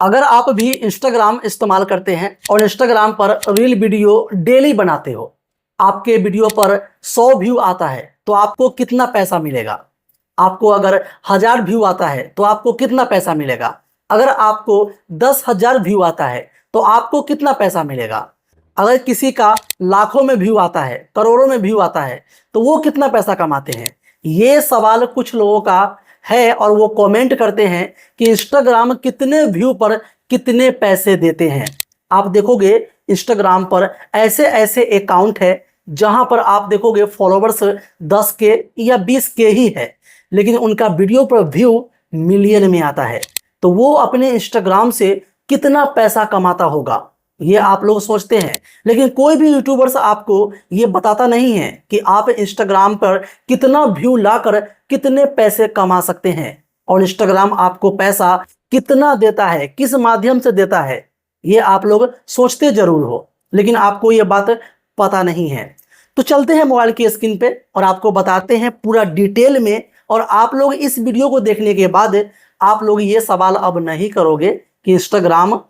अगर आप भी इंस्टाग्राम इस्तेमाल करते हैं और इंस्टाग्राम पर रील वीडियो डेली बनाते हो, आपके वीडियो पर 100 व्यू आता है तो आपको कितना पैसा मिलेगा? आपको अगर 1000 व्यू आता है तो आपको कितना पैसा मिलेगा? अगर आपको 10,000 व्यू आता है तो आपको कितना पैसा मिलेगा? अगर किसी का लाखों में व्यू आता है, करोड़ों में व्यू आता है, तो वो कितना पैसा कमाते हैं? ये सवाल कुछ लोगों का है और वो कमेंट करते हैं कि इंस्टाग्राम कितने व्यू पर कितने पैसे देते हैं। आप देखोगे इंस्टाग्राम पर ऐसे ऐसे अकाउंट है जहां पर आप देखोगे फॉलोवर्स 10 के या 20 के ही है, लेकिन उनका वीडियो पर व्यू मिलियन में आता है। तो वो अपने इंस्टाग्राम से कितना पैसा कमाता होगा, ये आप लोग सोचते हैं, लेकिन कोई भी यूट्यूबर्स आपको ये बताता नहीं है कि आप इंस्टाग्राम पर कितना व्यू लाकर कितने पैसे कमा सकते हैं और इंस्टाग्राम आपको पैसा कितना देता है, किस माध्यम से देता है। ये आप लोग सोचते जरूर हो, लेकिन आपको ये बात पता नहीं है। तो चलते हैं मोबाइल की स्क्रीन पे और आपको बताते हैं पूरा डिटेल में, और आप लोग इस वीडियो को देखने के बाद आप लोग ये सवाल अब नहीं करोगे कि इंस्टाग्राम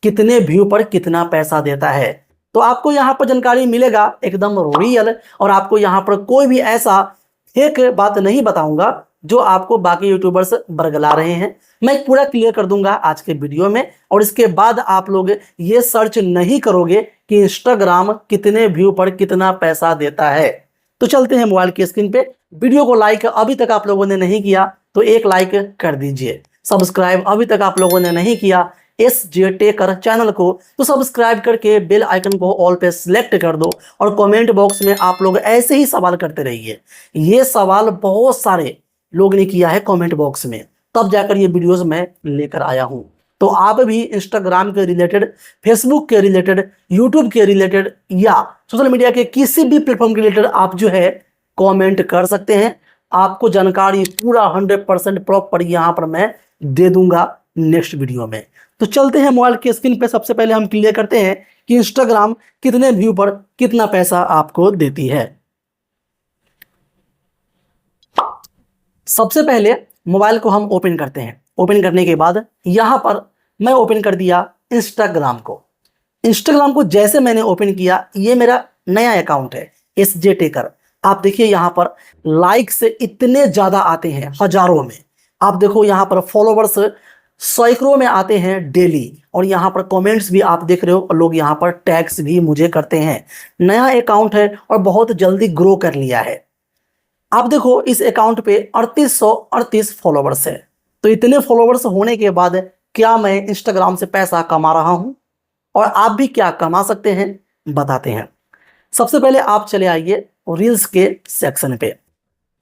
कितने व्यू पर कितना पैसा देता है। तो आपको यहाँ पर जानकारी मिलेगा एकदम रियल, और आपको यहाँ पर कोई भी ऐसा फेक बात नहीं बताऊंगा जो आपको बाकी यूट्यूबर्स बरगला रहे हैं। मैं पूरा क्लियर कर दूंगा आज के वीडियो में, और इसके बाद आप लोग ये सर्च नहीं करोगे कि इंस्टाग्राम कितने व्यू पर कितना पैसा देता है। तो चलते हैं मोबाइल की स्क्रीन पे। वीडियो को लाइक अभी तक आप लोगों ने नहीं किया तो एक लाइक कर दीजिए। सब्सक्राइब अभी तक आप लोगों ने नहीं किया SJ टेकर चैनल को तो सब्सक्राइब करके बेल आइकन को ऑल पे सिलेक्ट कर दो, और कमेंट बॉक्स में आप लोग ऐसे ही सवाल करते रहिए। ये सवाल बहुत सारे लोग ने किया है कमेंट बॉक्स में, तब जाकर ये वीडियोस मैं लेकर आया हूँ। तो आप भी इंस्टाग्राम के रिलेटेड, फेसबुक के रिलेटेड, यूट्यूब के रिलेटेड या सोशल मीडिया के किसी भी प्लेटफॉर्म के रिलेटेड आप जो है कमेंट कर सकते हैं। आपको जानकारी पूरा 100% प्रॉपर यहाँ पर मैं दे दूंगा नेक्स्ट वीडियो में। तो चलते हैं मोबाइल की स्क्रीन पे। सबसे पहले हम क्लियर करते हैं कि इंस्टाग्राम कितने व्यू पर कितना पैसा आपको देती है। सबसे पहले मोबाइल को हम ओपन करते हैं। ओपन करने के बाद यहां पर मैं ओपन कर दिया इंस्टाग्राम को। इंस्टाग्राम को जैसे मैंने ओपन किया, ये मेरा नया अकाउंट है SJ टेकर। आप देखिए यहां पर लाइक से इतने ज्यादा आते हैं, हजारों में। आप देखो यहां पर फॉलोवर्स सैकड़ों में आते हैं डेली, और यहाँ पर कमेंट्स भी आप देख रहे हो, और लोग यहाँ पर टैग्स भी मुझे करते हैं। नया अकाउंट है और बहुत जल्दी ग्रो कर लिया है। आप देखो इस अकाउंट पे 3838 फॉलोवर्स है। तो इतने फॉलोवर्स होने के बाद क्या मैं इंस्टाग्राम से पैसा कमा रहा हूं, और आप भी क्या कमा सकते हैं बताते हैं। सबसे पहले आप चले आइए रील्स के सेक्शन पे।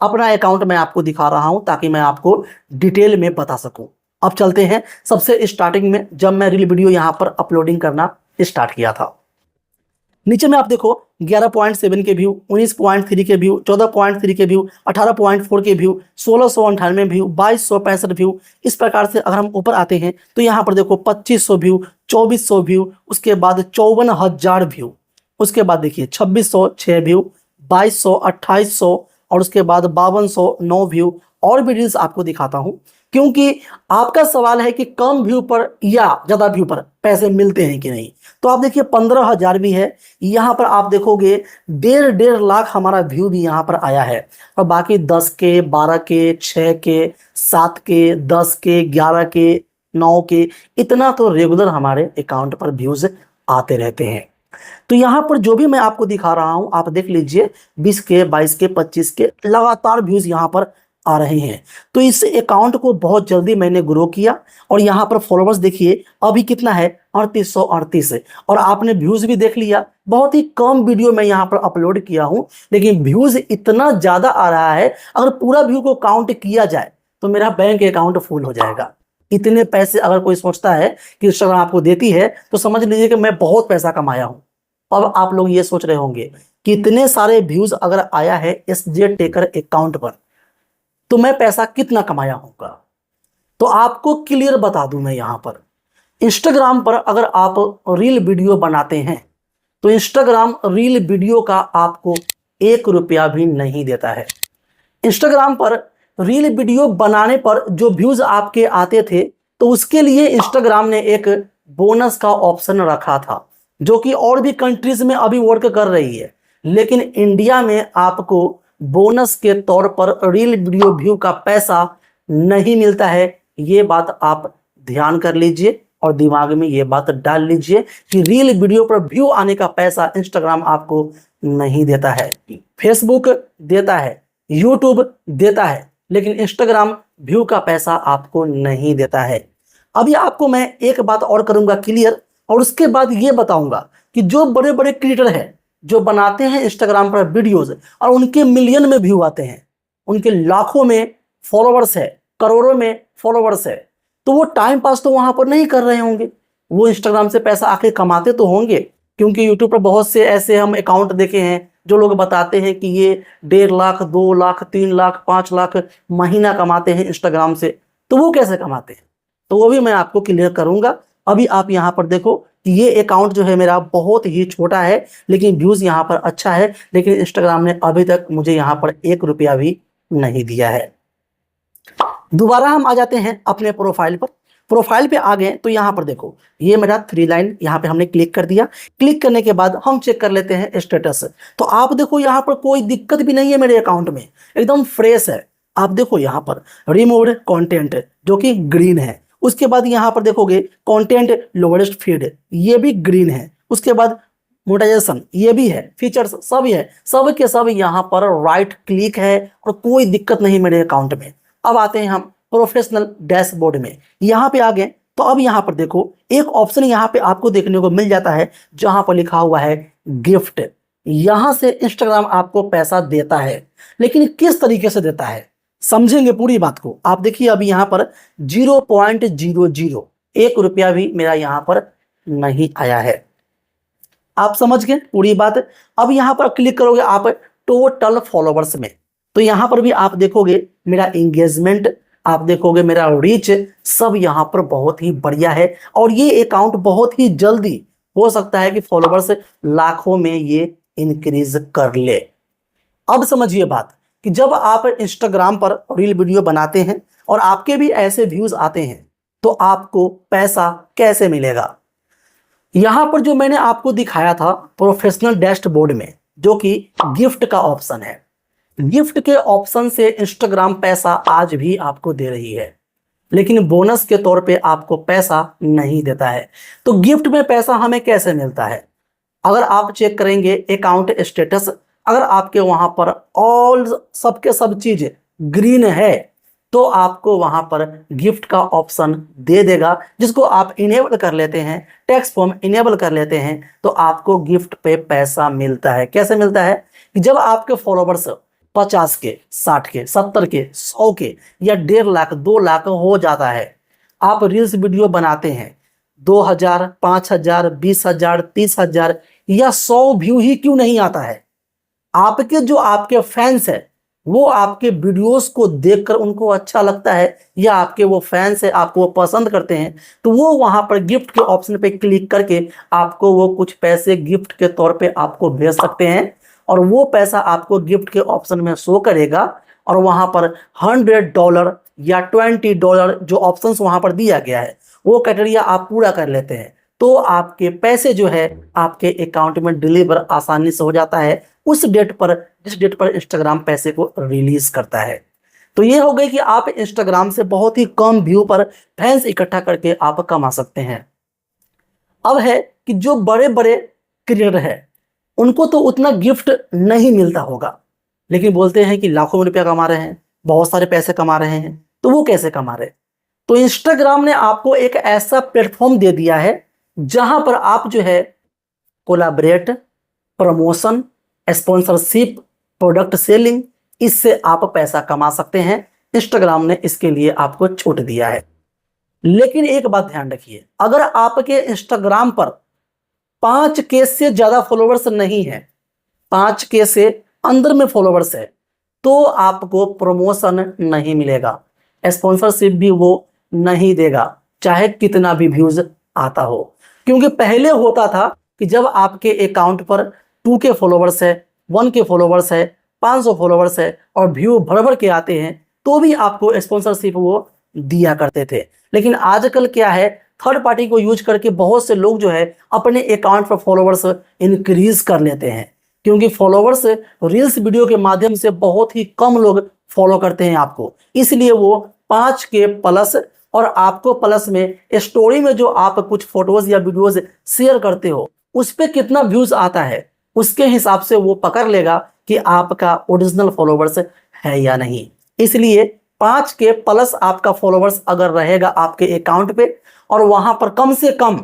अपना अकाउंट मैं आपको दिखा रहा हूं ताकि मैं आपको डिटेल में बता सकूं। अब चलते हैं सबसे स्टार्टिंग में, जब मैं रील वीडियो यहां पर अपलोडिंग करना स्टार्ट किया था। नीचे में आप देखो 11.7 के व्यू, 19.3 के व्यू, 14.3 के व्यू, 18.4 के व्यू, 1698 व्यू, 2265 व्यू। इस प्रकार से अगर हम ऊपर आते हैं तो यहाँ पर देखो 2500 व्यू, 2400 व्यू, उसके बाद 54,000 व्यू, उसके बाद देखिए 2606 व्यू, 2200, 2800, और उसके बाद 5209 व्यू। और भी रील्स आपको दिखाता हूं, क्योंकि आपका सवाल है कि कम व्यू पर या ज्यादा व्यू पर पैसे मिलते हैं कि नहीं। तो आप देखिए 15,000 भी है। यहाँ पर आप देखोगे 1.5 लाख हमारा व्यू भी यहाँ पर आया है, और बाकी 10 के, 12 के, 6 के, 7 के, 10 के, 11 के, 9 के, इतना तो रेगुलर हमारे अकाउंट पर व्यूज आते रहते हैं। तो यहाँ पर जो भी मैं आपको दिखा रहा हूं आप देख लीजिए, 20 के, 22 के, 25 के लगातार व्यूज यहाँ पर आ रहे हैं। तो इस अकाउंट को बहुत जल्दी मैंने ग्रो किया, और यहाँ पर फॉलोवर्स देखिए अभी कितना है, 3838 है। और आपने व्यूज भी देख लिया, बहुत ही कम वीडियो मैं यहाँ पर अपलोड किया हूँ, लेकिन व्यूज इतना ज्यादा आ रहा है। अगर पूरा व्यू को काउंट किया जाए तो मेरा बैंक अकाउंट फुल हो जाएगा। इतने पैसे अगर कोई सोचता है कि इंस्टाग्राम आपको देती है तो समझ लीजिए कि मैं बहुत पैसा कमाया हूं। अब आप लोग ये सोच रहे होंगे कि इतने सारे व्यूज अगर आया है SJ टेकर अकाउंट पर तो मैं पैसा कितना कमाया होगा। तो आपको क्लियर बता दूं मैं, यहां पर इंस्टाग्राम पर अगर आप रील वीडियो बनाते हैं तो इंस्टाग्राम रील वीडियो का आपको 1 रुपया भी नहीं देता है। इंस्टाग्राम पर रील वीडियो बनाने पर जो व्यूज आपके आते थे तो उसके लिए इंस्टाग्राम ने एक बोनस का ऑप्शन रखा था, जो कि और भी कंट्रीज में अभी वर्क कर रही है, लेकिन इंडिया में आपको बोनस के तौर पर रील वीडियो व्यू का पैसा नहीं मिलता है। ये बात आप ध्यान कर लीजिए और दिमाग में ये बात डाल लीजिए कि रील वीडियो पर व्यू आने का पैसा इंस्टाग्राम आपको नहीं देता है। फेसबुक देता है, यूट्यूब देता है, लेकिन इंस्टाग्राम व्यू का पैसा आपको नहीं देता है। अभी आपको मैं एक बात और करूंगा क्लियर, और उसके बाद ये बताऊंगा कि जो बड़े बड़े क्रिएटर हैं जो बनाते हैं इंस्टाग्राम पर वीडियोज और उनके मिलियन में व्यू आते हैं, उनके लाखों में फॉलोवर्स है, करोड़ों में फॉलोवर्स है, तो वो टाइम पास तो वहां पर नहीं कर रहे होंगे, वो इंस्टाग्राम से पैसा आखिर कमाते तो होंगे। क्योंकि यूट्यूब पर बहुत से ऐसे हम अकाउंट देखे हैं जो लोग बताते हैं कि ये 1.5 लाख, 2 लाख, 3 लाख, 5 लाख महीना कमाते हैं इंस्टाग्राम से। तो वो कैसे कमाते हैं, तो वो भी मैं आपको क्लियर करूंगा। अभी आप यहाँ पर देखो कि ये अकाउंट जो है मेरा बहुत ही छोटा है, लेकिन व्यूज यहाँ पर अच्छा है, लेकिन इंस्टाग्राम ने अभी तक मुझे यहाँ पर 1 रुपया भी नहीं दिया है। दोबारा हम आ जाते हैं अपने प्रोफाइल पर। प्रोफाइल पे आ गए तो यहाँ पर देखो ये मेरा 3 लाइन, यहाँ पे हमने क्लिक कर दिया। क्लिक करने के बाद हम चेक कर लेते हैं स्टेटस। तो आप देखो यहाँ पर कोई दिक्कत भी नहीं है, मेरे अकाउंट में एकदम फ्रेश है। आप देखो यहाँ पर रिमूव्ड कंटेंट जो कि ग्रीन है, उसके बाद यहाँ पर देखोगे कंटेंट लोवेस्ट फीड, ये भी ग्रीन है। उसके बाद मोनेटाइजेशन ये भी है, फीचर्स सब है, सब के सब यहाँ पर राइट क्लिक है और कोई दिक्कत नहीं मेरे अकाउंट में। अब आते हैं हम प्रोफेशनल डैशबोर्ड में। यहाँ पे आ गए तो अब यहाँ पर देखो एक ऑप्शन यहाँ पे आपको देखने को मिल जाता है जहां पर लिखा हुआ है गिफ्ट। यहां से इंस्टाग्राम आपको पैसा देता है, लेकिन किस तरीके से देता है समझेंगे पूरी बात को। आप देखिए अभी यहाँ पर 0.00 1 रुपया भी मेरा यहाँ पर नहीं आया है। आप समझ गए पूरी बात। अब यहाँ पर क्लिक करोगे आप टोटल फॉलोवर्स में, तो यहाँ पर भी आप देखोगे मेरा एंगेजमेंट, आप देखोगे मेरा रीच, सब यहाँ पर बहुत ही बढ़िया है। और ये अकाउंट बहुत ही जल्दी हो सकता है कि फॉलोवर्स लाखों में ये इंक्रीज कर ले। अब समझिए बात कि जब आप इंस्टाग्राम पर रील वीडियो बनाते हैं और आपके भी ऐसे व्यूज आते हैं तो आपको पैसा कैसे मिलेगा। यहां पर जो मैंने आपको दिखाया था प्रोफेशनल डैशबोर्ड में, जो कि गिफ्ट का ऑप्शन है, गिफ्ट के ऑप्शन से इंस्टाग्राम पैसा आज भी आपको दे रही है, लेकिन बोनस के तौर पे आपको पैसा नहीं देता है। तो गिफ्ट में पैसा हमें कैसे मिलता है, अगर आप चेक करेंगे अकाउंट स्टेटस, अगर आपके वहां पर ऑल सबके सब चीज ग्रीन है तो आपको वहां पर गिफ्ट का ऑप्शन दे देगा, जिसको आप इनेबल कर लेते हैं, टैक्स फॉर्म इनेबल कर लेते हैं, तो आपको गिफ्ट पे पैसा मिलता है। कैसे मिलता है कि जब आपके फॉलोवर्स 50 के, 60 के, 70 के, 100 के या 1.5 लाख, 2 लाख हो जाता है, आप रील्स वीडियो बनाते हैं, 2000, 5000, 20,000, 30,000 या 100 व्यू ही क्यों नहीं आता है, आपके जो आपके फैंस है वो आपके वीडियोस को देखकर उनको अच्छा लगता है, या आपके वो फैंस है आपको वो पसंद करते हैं, तो वो वहां पर गिफ्ट के ऑप्शन पे क्लिक करके आपको वो कुछ पैसे गिफ्ट के तौर पे आपको भेज सकते हैं, और वो पैसा आपको गिफ्ट के ऑप्शन में शो करेगा। और वहां पर $100 या $20 जो ऑप्शंस वहां पर दिया गया है वो क्राइटेरिया आप पूरा कर लेते हैं, तो आपके पैसे जो है आपके अकाउंट में डिलीवर आसानी से हो जाता है उस डेट पर जिस डेट पर इंस्टाग्राम पैसे को रिलीज करता है। तो ये हो गई कि आप इंस्टाग्राम से बहुत ही कम व्यू पर फैंस इकट्ठा करके आप कमा सकते हैं। अब है कि जो बड़े बड़े क्रिएटर है उनको तो उतना गिफ्ट नहीं मिलता होगा, लेकिन बोलते हैं कि लाखों में रुपया कमा रहे हैं, बहुत सारे पैसे कमा रहे हैं, तो वो कैसे कमा रहे। तो इंस्टाग्राम ने आपको एक ऐसा प्लेटफॉर्म दे दिया है जहां पर आप जो है collaborate, promotion, sponsorship, product selling, इससे आप पैसा कमा सकते हैं। इंस्टाग्राम ने इसके लिए आपको छूट दिया है। लेकिन एक बात ध्यान रखिए, अगर आपके इंस्टाग्राम पर 5K से ज्यादा फॉलोवर्स नहीं है, 5K से अंदर में फॉलोवर्स है, तो आपको प्रमोशन नहीं मिलेगा, स्पॉन्सरशिप भी वो नहीं देगा, चाहे कितना भी व्यूज आता हो। क्योंकि पहले होता था कि जब आपके अकाउंट पर 2K फॉलोवर्स है, 1K फॉलोवर्स है, 500 फॉलोवर्स है और व्यू भर भर के आते हैं, तो भी आपको स्पॉन्सरशिप वो दिया करते थे। लेकिन आजकल क्या है, थर्ड पार्टी को यूज करके बहुत से लोग जो है अपने अकाउंट पर फॉलोवर्स इंक्रीज कर लेते हैं, क्योंकि फॉलोवर्स रील्स वीडियो के माध्यम से बहुत ही कम लोग फॉलो करते हैं आपको, इसलिए वो 5K प्लस और आपको प्लस में स्टोरी में जो आप कुछ फोटोज या वीडियोज शेयर करते हो उस पर कितना व्यूज आता है उसके हिसाब से वो पकड़ लेगा कि आपका ओरिजिनल फॉलोवर्स है या नहीं। इसलिए 5K प्लस आपका फॉलोवर्स अगर रहेगा आपके अकाउंट पे और वहां पर कम से कम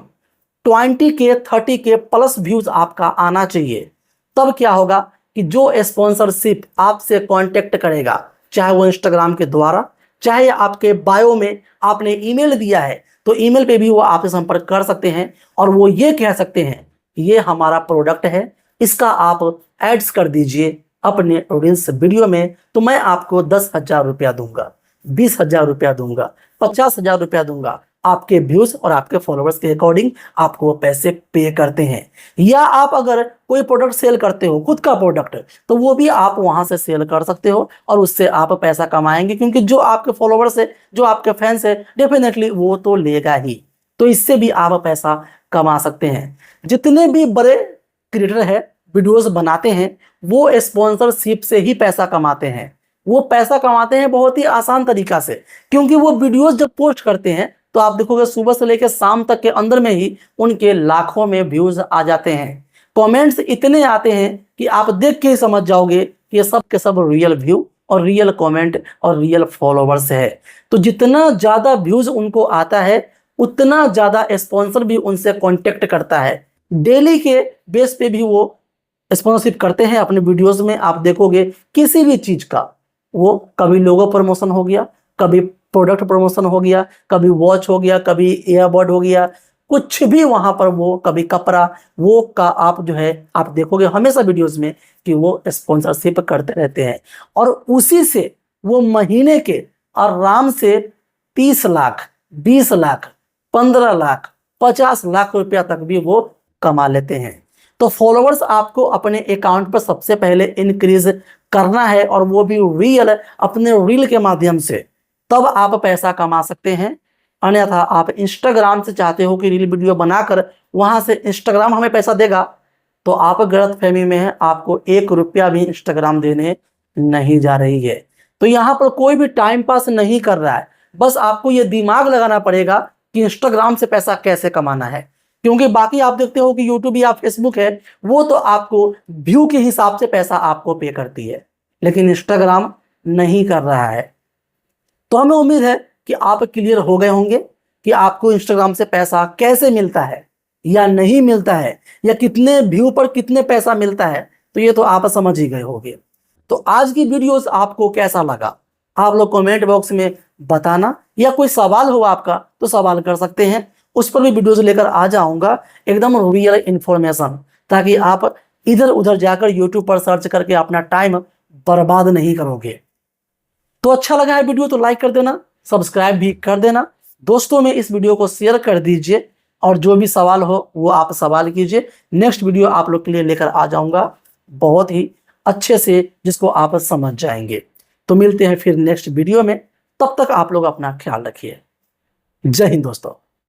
20K 30K प्लस व्यूज आपका आना चाहिए, तब क्या होगा कि जो स्पॉन्सरशिप आपसे कांटेक्ट करेगा, चाहे वो इंस्टाग्राम के द्वारा, चाहे आपके बायो में आपने ईमेल दिया है तो ईमेल पे भी वो आपसे संपर्क कर सकते हैं और वो ये कह सकते हैं ये हमारा प्रोडक्ट है, इसका आप एड्स कर दीजिए अपने रील्स वीडियो में, तो मैं आपको 10,000 रुपया दूंगा, 20,000 रुपया दूंगा, 50,000 रुपया दूंगा। आपके व्यूज और आपके फॉलोअर्स के अकॉर्डिंग आपको वो पैसे पे करते हैं। या आप अगर कोई प्रोडक्ट सेल करते हो, खुद का प्रोडक्ट, तो वो भी आप वहां से सेल कर सकते हो और उससे आप पैसा कमाएंगे, क्योंकि जो आपके फॉलोअर्स है, जो आपके फैंस है, डेफिनेटली वो तो लेगा ही। तो इससे भी आप पैसा कमा सकते हैं। जितने भी बड़े क्रिएटर है वीडियोस बनाते हैं वो स्पॉन्सरशिप से ही पैसा कमाते हैं। वो पैसा कमाते हैं बहुत ही आसान तरीका से, क्योंकि वो वीडियोस जब पोस्ट करते हैं तो आप देखोगे सुबह से लेकर शाम तक के अंदर में ही उनके लाखों में व्यूज आ जाते हैं। कमेंट्स इतने आते हैं कि आप देख के ही समझ जाओगे कि ये सब के सब रियल व्यू और रियल कमेंट और रियल फॉलोवर्स है। तो जितना ज़्यादा व्यूज उनको आता है उतना ज़्यादा स्पॉन्सर भी उनसे कॉन्टेक्ट करता है। डेली के बेस पे भी वो स्पॉन्सरशिप करते हैं अपने वीडियोस में। आप देखोगे किसी भी चीज़ का, वो कभी लोगो प्रमोशन हो गया, कभी प्रोडक्ट प्रमोशन हो गया, कभी वॉच हो गया, कभी ईयरबड हो गया, कुछ भी वहां पर वो, कभी कपड़ा, वो का आप जो है आप देखोगे हमेशा वीडियोस में कि वो स्पॉन्सरशिप करते रहते हैं। और उसी से वो महीने के आराम से 30 लाख, 20 लाख, 15 लाख, 50 लाख रुपया तक भी वो कमा लेते हैं। तो फॉलोवर्स आपको अपने अकाउंट पर सबसे पहले इंक्रीज करना है और वो भी रियल, अपने रील के माध्यम से, तब आप पैसा कमा सकते हैं। अन्यथा आप इंस्टाग्राम से चाहते हो कि रील वीडियो बनाकर वहां से इंस्टाग्राम हमें पैसा देगा, तो आप गलतफहमी में हैं। आपको 1 रुपया भी इंस्टाग्राम देने नहीं जा रही है। तो यहाँ पर कोई भी टाइम पास नहीं कर रहा है, बस आपको ये दिमाग लगाना पड़ेगा कि इंस्टाग्राम से पैसा कैसे कमाना है। क्योंकि बाकी आप देखते हो कि यूट्यूब या फेसबुक है, वो तो आपको व्यू के हिसाब से पैसा आपको पे करती है, लेकिन इंस्टाग्राम नहीं कर रहा है। तो हमें उम्मीद है कि आप क्लियर हो गए होंगे कि आपको इंस्टाग्राम से पैसा कैसे मिलता है या नहीं मिलता है, या कितने व्यू पर कितने पैसा मिलता है। तो ये तो आप समझ ही गए होंगे। तो आज की वीडियोस आपको कैसा लगा आप लोग कमेंट बॉक्स में बताना, या कोई सवाल हो आपका तो सवाल कर सकते हैं, उस पर भी वीडियोस लेकर आ जाऊंगा एकदम रियल इन्फॉर्मेशन, ताकि आप इधर उधर जाकर यूट्यूब पर सर्च करके अपना टाइम बर्बाद नहीं करोगे। तो अच्छा लगा है वीडियो तो लाइक कर देना, सब्सक्राइब भी कर देना, दोस्तों में इस वीडियो को शेयर कर दीजिए, और जो भी सवाल हो वो आप सवाल कीजिए। नेक्स्ट वीडियो आप लोग के लिए लेकर आ जाऊंगा बहुत ही अच्छे से, जिसको आप समझ जाएंगे। तो मिलते हैं फिर नेक्स्ट वीडियो में, तब तक आप लोग अपना ख्याल रखिए। जय हिंद दोस्तों।